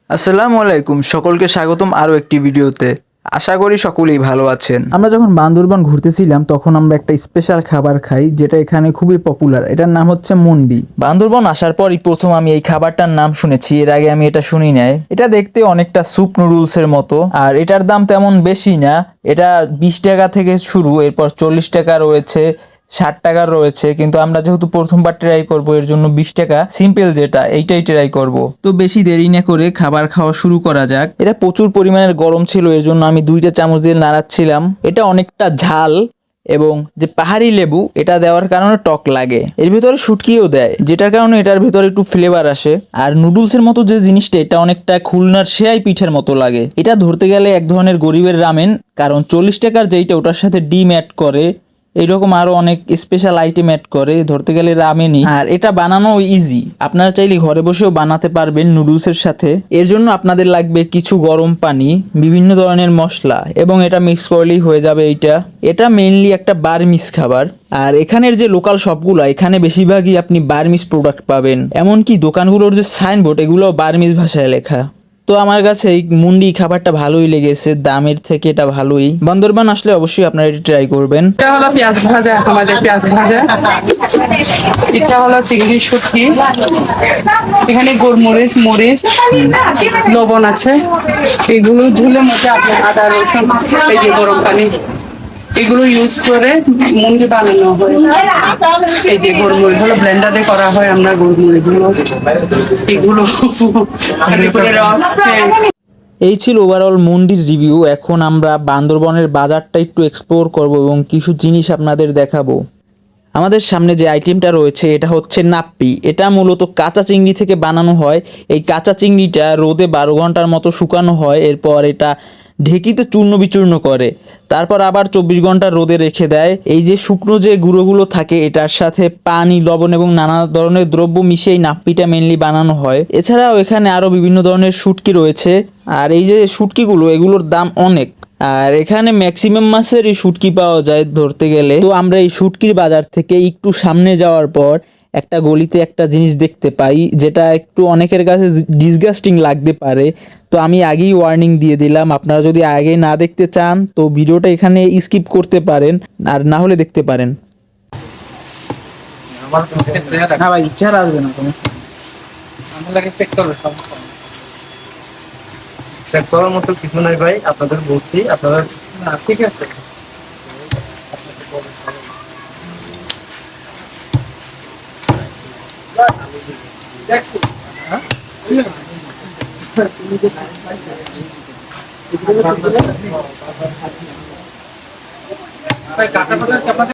আসসালামু আলাইকুম, সকলকে স্বাগতম আরও একটি ভিডিওতে। আশা করি সকলেই ভালো আছেন। আমরা যখন বান্দরবান ঘুরতেছিলাম তখন আমরা একটা স্পেশাল খাবার খাই যেটা এখানে খুবই পপুলার। এটার নাম হচ্ছে মন্ডি। বান্দরবান আসার পরই প্রথম আমি এই খাবারটার নাম শুনেছি, এর আগে আমি এটা শুনি নাই। এটা দেখতে অনেকটা স্যুপ নুডলসের মতো, আর এটার দাম তেমন বেশি না। এটা 20 টাকা থেকে শুরু, এরপর 40 টাকা রয়েছে, 60 টাকার রয়েছে, কিন্তু আমরা যেহেতু প্রথমবার ট্রাই করব এর জন্য 20 টাকা সিম্পল যেটা এইটাই ট্রাই করব। তো বেশি দেরি না করে খাবার খাওয়া শুরু করা যাক। এটা প্রচুর পরিমাণের গরম ছিল, এর জন্য আমি 2টা চামচ দিয়ে নাড়াচ্ছিলাম। এটা অনেকটা ঝাল এবং যে পাহাড়ি লেবু এটা দেওয়ার কারণে টক লাগে। এর ভিতরে শুটকিও দেয়, যেটার কারণে এটার ভিতরে একটু ফ্লেভার আসে। আর নুডলসের মতো যে জিনিসটা, এটা অনেকটা খুলনার সেয়াই পিঠের মতো লাগে। এটা ধরতে গেলে এক ধরনের গরিবের রামেন, কারণ 40 টাকার যেইটা ওটার সাথে ডিম অ্যাড করে, এইরকম আরো অনেক স্পেশাল আইটেম অ্যাড করে। ধরতে গেলে রামেনই, আর এটা বানানো ইজি। আপনারা চাইলে ঘরে বসেও বানাতে পারবেন নুডলসের সাথে। এর জন্য আপনাদের লাগবে কিছু গরম পানি, বিভিন্ন ধরনের মশলা, এবং এটা মিক্স করলেই হয়ে যাবে। এটা মেইনলি একটা বার্মিস খাবার। আর এখানের যে লোকাল শপগুলো, এখানে বেশিরভাগই আপনি বার্মিস প্রোডাক্ট পাবেন। এমনকি দোকানগুলোর যে সাইনবোর্ড, এগুলো বার্মিস ভাষায় লেখা। তো আমার কাছে এই মুন্ডি খাবারটা ভালোই লেগেছে, দামের থেকে এটা ভালোই। বান্দরবান আসলে অবশ্যই আপনারা এটা ট্রাই করবেন। এটা হলো পেঁয়াজ ভাজা, আমাদের পেঁয়াজ ভাজা। এটা হলো চিংড়ি শুটকি। এখানে গোলমরিচ, মরিচ, লবণ আছে। এগুলো ঝুলের মধ্যে আপনার আদা রসুন, এই যে গরম পানি, এগুলো ইউজ করে মুন্ডি বানানো হয়। এই যে গোলমরিচ হলো ব্লেন্ডারে করা হয়, আমরা গোলমরিচ এগুলো রস এই ছিল ওভারঅল মুন্ডির রিভিউ। এখন আমরা বান্দরবনের বাজারটা একটু এক্সপ্লোর করব এবং কিছু জিনিস আপনাদের দেখাবো। আমাদের সামনে যে আইটেমটা রয়েছে এটা হচ্ছে নাপ্পি। এটা মূলত কাঁচা চিংড়ি থেকে বানানো হয়। এই কাঁচা চিংড়িটা রোদে 12 ঘন্টার মতো শুকানো হয়, এরপর এটা ঢেকিতে চূর্ণ বিচূর্ণ করে, তারপর আবার 24 ঘন্টা রোদে রেখে দেয়। এই যে শুকনো যে গুঁড়োগুলো থাকে, এটার সাথে পানি, লবণ এবং নানা ধরনের দ্রব্য মিশিয়ে এই নাপ্পিটা মেনলি বানানো হয়। এছাড়াও এখানে আরও বিভিন্ন ধরনের শুটকি রয়েছে। আর এই যে শুটকিগুলো, এগুলোর দাম অনেক। আর এখানে ম্যাক্সিমাম মাছেরই শুটকি পাওয়া যায় ধরতে গেলে। তো আমরা এই শুটকির বাজার থেকে একটু সামনে যাওয়ার পর একটা গলিতে একটা জিনিস দেখতে পাই, যেটা একটু অনেকের কাছে ডিসগাস্টিং লাগতে পারে। তো আমি আগেই ওয়ার্নিং দিয়ে দিলাম, আপনারা যদি আগে না দেখতে চান তো ভিডিওটা এখানে স্কিপ করতে পারেন, আর না হলে দেখতে পারেন। না ভাই, ইচ্ছা আসবে না কোনো। চেক করার মতো কিছু নাই ভাই, আপনাদের বলছি, আপনারা ঠিক আছে। কাঁচা